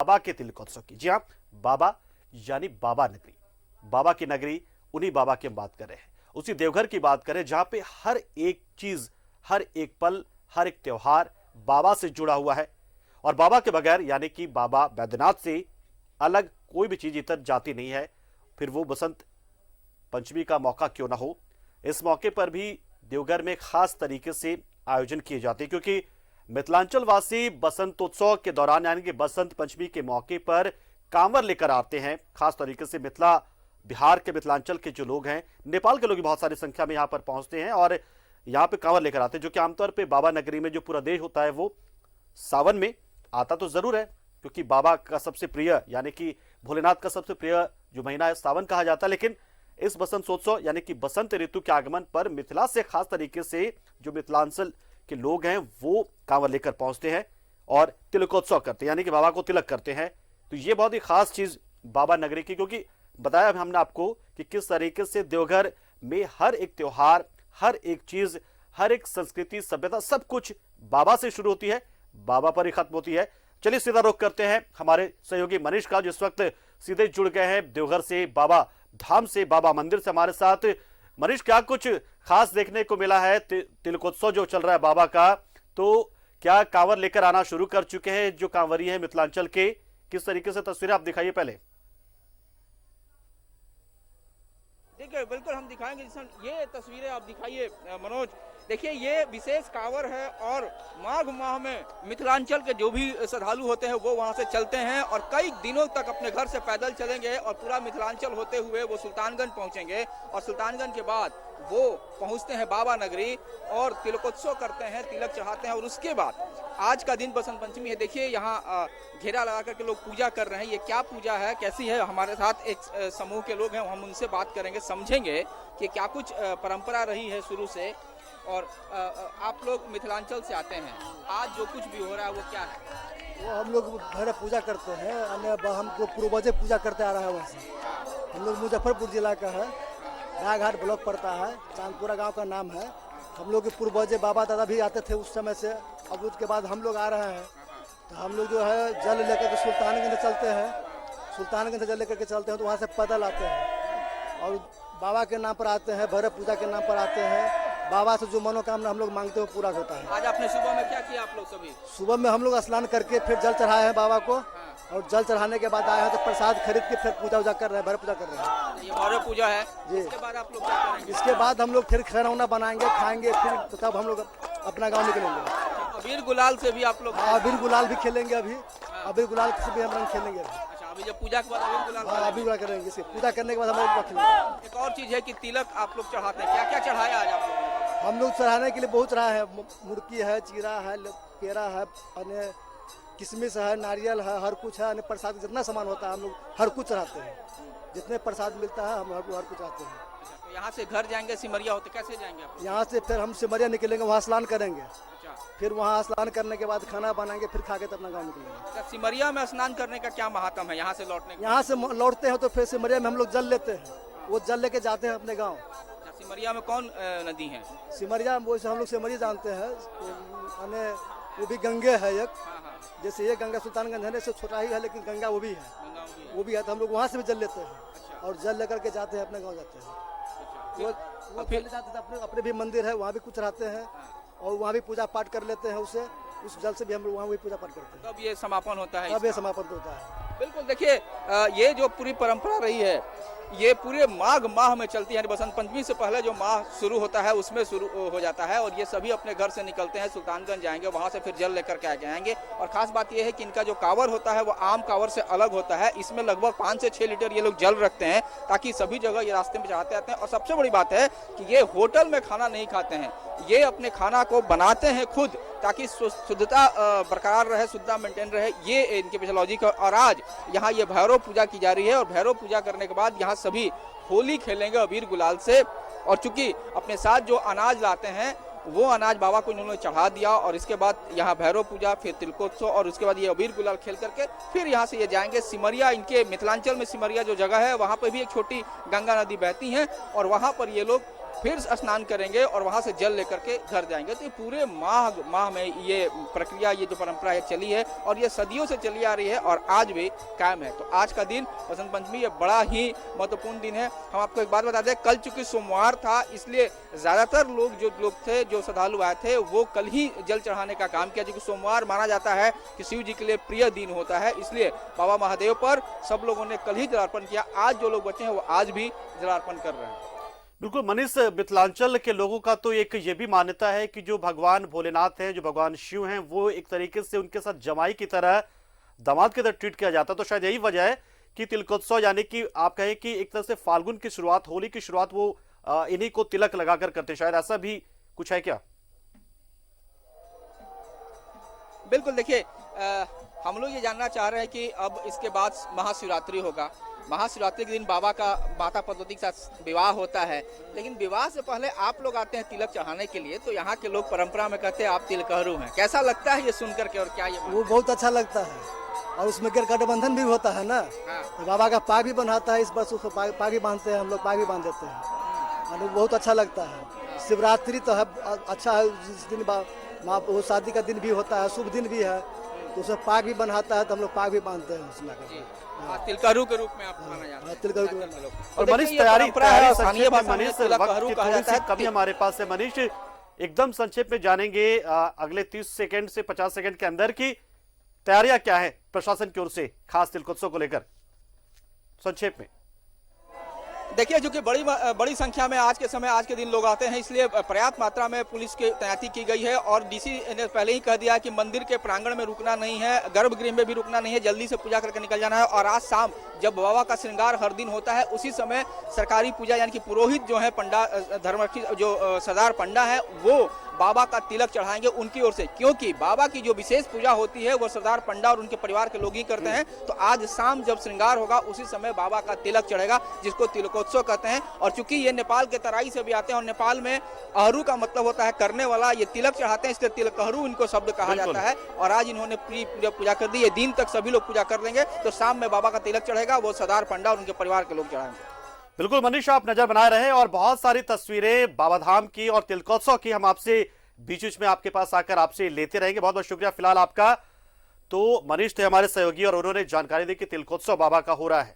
बाबा के तिलकोत्सव की। जी हाँ, बाबा यानी बाबा नगरी, बाबा की नगरी, उन्हीं बाबा की हम बात कर रहे हैं। उसी देवघर की बात करें जहां पे हर एक चीज, हर एक पल, हर एक त्योहार बाबा से जुड़ा हुआ है। और बाबा के बगैर यानी कि बाबा बैद्यनाथ से अलग कोई भी चीज इतर जाती नहीं है। फिर वो बसंत पंचमी का मौका क्यों ना हो, इस मौके पर भी देवघर में खास तरीके से आयोजन किए जाते हैं, क्योंकि मिथिलांचल वासी बसंतोत्सव के दौरान यानी कि बसंत पंचमी के मौके पर कांवर लेकर आते हैं। खास तरीके से मिथिला, बिहार के मिथिलांचल के जो लोग हैं, नेपाल के लोग भी बहुत सारी संख्या में यहाँ पर पहुंचते हैं और यहाँ पे कांवर लेकर आते हैं, जो कि आमतौर पे बाबा नगरी में जो पूरा देश होता है वो सावन में आता तो जरूर है, क्योंकि बाबा का सबसे प्रिय यानी कि भोलेनाथ का सबसे प्रिय जो महीना है सावन कहा जाता है। लेकिन इस बसंतोत्सव यानी कि बसंत ऋतु के आगमन पर मिथिला से खास तरीके से जो मिथिलांचल के लोग हैं वो कांवर लेकर पहुंचते हैं और तिलकोत्सव करते हैं, यानी कि बाबा को तिलक करते हैं। तो ये बहुत ही खास चीज बाबा नगरी की, क्योंकि बताया हमने आपको कि किस तरीके से देवघर में हर एक त्योहार, हर एक चीज, हर एक संस्कृति, सभ्यता, सब कुछ बाबा से शुरू होती है, बाबा पर ही खत्म होती है। चलिए सीधा रुख करते हैं हमारे सहयोगी मनीष का, जो इस वक्त सीधे जुड़ गए हैं देवघर से, बाबा धाम से, बाबा मंदिर से हमारे साथ। मनीष, क्या कुछ खास देखने को मिला है? तिलकोत्सव जो चल रहा है बाबा का, तो क्या कांवर लेकर आना शुरू कर चुके हैं जो कांवरी है मिथिलांचल के? किस तरीके से तस्वीरें आप दिखाइए पहले। देखिए, बिल्कुल हम दिखाएंगे। ये तस्वीरें आप दिखाइए मनोज। देखिए, ये विशेष कांवर है और माघ माह में मिथिलांचल के जो भी श्रद्धालु होते हैं वो वहां से चलते हैं और कई दिनों तक अपने घर से पैदल चलेंगे और पूरा मिथिलांचल होते हुए वो सुल्तानगंज पहुंचेंगे और सुल्तानगंज के बाद वो पहुंचते हैं बाबा नगरी और तिलकोत्सव करते हैं, तिलक चढ़ाते हैं। और उसके बाद आज का दिन बसंत पंचमी है। देखिए, यहाँ घेरा लगा करके लोग पूजा कर रहे हैं। ये क्या पूजा है, कैसी है? हमारे साथ एक समूह के लोग हैं, हम उनसे बात करेंगे, समझेंगे कि क्या कुछ परंपरा रही है शुरू से। और आप लोग मिथिलांचल से आते हैं, आज जो कुछ भी हो रहा है वो क्या है? वो हम लोग घर पूजा करते हैं, हमको पूर्वजे पूजा करते आ रहा है। वहाँ से हम लोग मुजफ्फरपुर जिला का है, रायघाट ब्लॉक पड़ता है, चांदपुरा गांव का नाम है। हम लोग के पूर्वजे बाबा दादा भी आते थे उस समय से, अब उसके बाद हम लोग आ रहे हैं। तो हम लोग जो है जल लेकर के सुल्तानगंज चलते हैं, सुल्तानगंज से जल लेकर के चलते हैं तो वहाँ से पैदल आते हैं और बाबा के नाम पर आते हैं, भैरव पूजा के नाम पर आते हैं। बाबा से जो मनोकामना हम लोग मांगते हो पूरा होता है। आज आपने सुबह में क्या किया आप लोग सभी? सुबह में हम लोग स्नान करके फिर जल चढ़ाए हैं बाबा को और जल चढ़ाने के बाद आए हैं तो प्रसाद खरीद के फिर पूजा वूजा कर रहे हैं, भैरव पूजा कर रहे हैं। ये भैरव पूजा है जी। इसके बाद आप लोग क्या करेंगे? इसके बाद हम लोग फिर खाना वाना बनाएंगे, खाएंगे, फिर तब हम लोग अपना गाँव निकलेंगे। अबीर गुलाल से भी आप लोग? अबीर गुलाल भी खेलेंगे अभी, अबीर गुलाल से भी हम रंग खेलेंगे। अच्छा, अभी जब पूजा के बाद अबीर गुलाल? अबीर गुलाल करेंगे, इसके पूजा करने के बाद हम लोग खेलेंगे। एक और चीज है कि तिलक आप लोग चढ़ाते हैं, क्या क्या चढ़ाया आज आप लोगों ने? हम लोग चढ़ाने के लिए बहुत चढ़ाए हैं, मुर्की है, चीरा है, पेड़ा है, अन्य किशमिश है, नारियल है, हर कुछ है। अन्य प्रसाद जितना सामान होता है हम लोग हर कुछ चढ़ाते हैं, जितने प्रसाद मिलता है हम हर कुछ चढ़ाते हैं। तो यहाँ से घर जाएंगे, सिमरिया होते कैसे जाएंगे आप? यहाँ से फिर हम सिमरिया निकलेंगे, वहाँ स्नान करेंगे, अच्छा, फिर वहाँ स्नान करने के बाद खाना बनाएंगे, फिर खा के तब अपना गाँव निकलेंगे। अच्छा, सिमरिया में स्नान करने का क्या महात्म है यहाँ से लौटने का? यहाँ से लौटते हैं तो फिर सिमरिया में हम लोग जल लेते हैं, वो जल लेके जाते हैं अपने गाँव। सिमरिया में कौन नदी है? सिमरिया वो हम लोग सिमरिया जानते हैं, वो भी गंगे है एक, जैसे ये गंगा सुल्तानगंज है, जैसे छोटा ही है लेकिन गंगा वो भी है, वो भी है। तो हम लोग वहाँ से भी जल लेते हैं और जल लेकर के जाते हैं अपने गाँव जाते हैं। वो फिर जाते हैं अपने भी मंदिर है, वहाँ भी कुछ रहते हैं और वहाँ भी पूजा पाठ कर लेते हैं, उससे उस जल से भी हम लोग वहाँ भी पूजा पाठ करते हैं। तब ये समापन होता है? तब ये समापन होता है। बिल्कुल। देखिए, ये जो पूरी परंपरा रही है ये पूरे माघ माह में चलती है। बसंत पंचमी से पहले जो माह शुरू होता है उसमें शुरू हो जाता है और ये सभी अपने घर से निकलते हैं, सुल्तानगंज जाएंगे, वहाँ से फिर जल लेकर के आगे आएंगे। और खास बात यह है कि इनका जो कांवर होता है वो आम कांवर से अलग होता है। इसमें लगभग 5 से 6 लीटर ये लोग जल रखते हैं ताकि सभी जगह ये रास्ते में चढ़ाते आते हैं। और सबसे बड़ी बात है कि ये होटल में खाना नहीं खाते हैं, ये अपने खाना को बनाते हैं खुद ताकि शुद्धता बरकरार रहे, शुद्धता मेंटेन रहे, ये इनकी फिजियोलॉजी का। और आज यहाँ ये भैरव पूजा की जा रही है और भैरव पूजा करने के बाद यहाँ सभी होली खेलेंगे अबीर गुलाल से। और चूंकि अपने साथ जो अनाज लाते हैं वो अनाज बाबा को इन्होंने चढ़ा दिया और इसके बाद यहाँ भैरव पूजा, फिर तिलकोत्सव और उसके बाद ये अबीर गुलाल खेल करके फिर यहाँ से ये जाएंगे सिमरिया। इनके मिथिलांचल में सिमरिया जो जगह है वहाँ पर भी एक छोटी गंगा नदी बहती है और वहाँ पर ये लोग फिर स्नान करेंगे और वहां से जल लेकर के घर जाएंगे। तो ये पूरे माह में ये प्रक्रिया, ये जो परंपरा है चली है और ये सदियों से चली आ रही है और आज भी कायम है। तो आज का दिन बसंत पंचमी ये बड़ा ही महत्वपूर्ण दिन है। हम आपको एक बात बता दें, कल चूंकि सोमवार था इसलिए ज्यादातर लोग थे जो श्रद्धालु आए थे वो कल ही जल चढ़ाने का काम किया, क्योंकि सोमवार माना जाता है कि शिव जी के लिए प्रिय दिन होता है। इसलिए बाबा महादेव पर सब लोगों ने कल ही जलार्पण किया। आज जो लोग बचे हैं वो आज भी जलार्पण कर रहे हैं। बिल्कुल मनीष, मिथिलांचल के लोगों का तो एक ये भी मान्यता है कि जो भगवान भोलेनाथ हैं, जो भगवान शिव हैं, वो एक तरीके से उनके साथ जमाई की तरह, दामाद की तरह ट्रीट किया जाता है। तो शायद यही वजह है कि तिलकोत्सव, यानी कि आप कहें कि एक तरह से फाल्गुन की शुरुआत, होली की शुरुआत वो इन्हीं को तिलक लगाकर करते, शायद ऐसा भी कुछ है क्या? बिल्कुल, देखिए हम लोग ये जानना चाह रहे हैं कि अब इसके बाद महाशिवरात्रि होगा। महाशिवरात्रि के दिन बाबा का माता पार्वती के साथ विवाह होता है, लेकिन विवाह से पहले आप लोग आते हैं तिलक चढ़ाने के लिए। तो यहाँ के लोग परंपरा में कहते हैं आप तिलकहरू हैं। कैसा लगता है ये सुन करके और क्या ये वो बहुत अच्छा लगता है और उसमें गठबंधन भी होता है ना। हाँ। तो बाबा का पाग भी बंधाता है, इस वर्ष उसको पाग भी बांधते हैं, हम लोग पाग भी बांध देते हैं और वो बहुत अच्छा लगता है। शिवरात्रि तो है अच्छा है, जिस दिन माँ वो शादी का दिन भी होता है, शुभ दिन भी है, तो उसमें पाग भी बंधाता है तो हम लोग पाग भी बांधते हैं उसमें। तिलकहरू के रूप में आप माना जाता है। तिलकहरू और मनीष, तैयारी संक्षेप में, मनीष वक्त की थोड़ी सी कमी हमारे पास है। मनीष, एकदम संक्षेप में जानेंगे अगले 30 सेकंड से 50 सेकंड के अंदर की तैयारियां क्या है प्रशासन की ओर से खास तिलकोत्सव को लेकर, संक्षेप में। देखिए, जो कि बड़ी संख्या में आज के दिन लोग आते हैं, इसलिए पर्याप्त मात्रा में पुलिस की तैनाती की गई है और डीसी ने पहले ही कह दिया है कि मंदिर के प्रांगण में रुकना नहीं है, गर्भगृह में भी रुकना नहीं है, जल्दी से पूजा करके निकल जाना है। और आज शाम जब बाबा का श्रृंगार हर दिन होता है, उसी समय सरकारी पूजा यानी कि पुरोहित जो है, पंडा धर्मरक्षी जो सरदार पंडा है, वो बाबा का तिलक चढ़ाएंगे उनकी ओर से, क्योंकि बाबा की जो विशेष पूजा होती है वो सरदार पंडा और उनके परिवार के लोग ही करते हैं। तो आज शाम जब श्रृंगार होगा उसी समय बाबा का तिलक चढ़ेगा, जिसको तिलकोत्सव कहते हैं। और चूंकि ये नेपाल के तराई से भी आते हैं और नेपाल में अहरू का मतलब होता है करने वाला, ये तिलक चढ़ाते हैं, इसलिए तिलकहरू इनको शब्द कहा जाता है। और आज इन्होंने पूजा कर दी, ये दिन तक सभी लोग पूजा कर लेंगे, तो शाम में बाबा का तिलक चढ़ेगा, वो सरदार पंडा और उनके परिवार के लोग चढ़ाएंगे। बिल्कुल मनीष, आप नजर बनाए रहे और बहुत सारी तस्वीरें बाबाधाम की और तिलकोत्सव की हम आपसे बीच में आपके पास आकर आपसे लेते रहेंगे। बहुत बहुत शुक्रिया फिलहाल आपका। तो मनीष थे हमारे सहयोगी और उन्होंने जानकारी दी कि तिलकोत्सव बाबा का हो रहा है।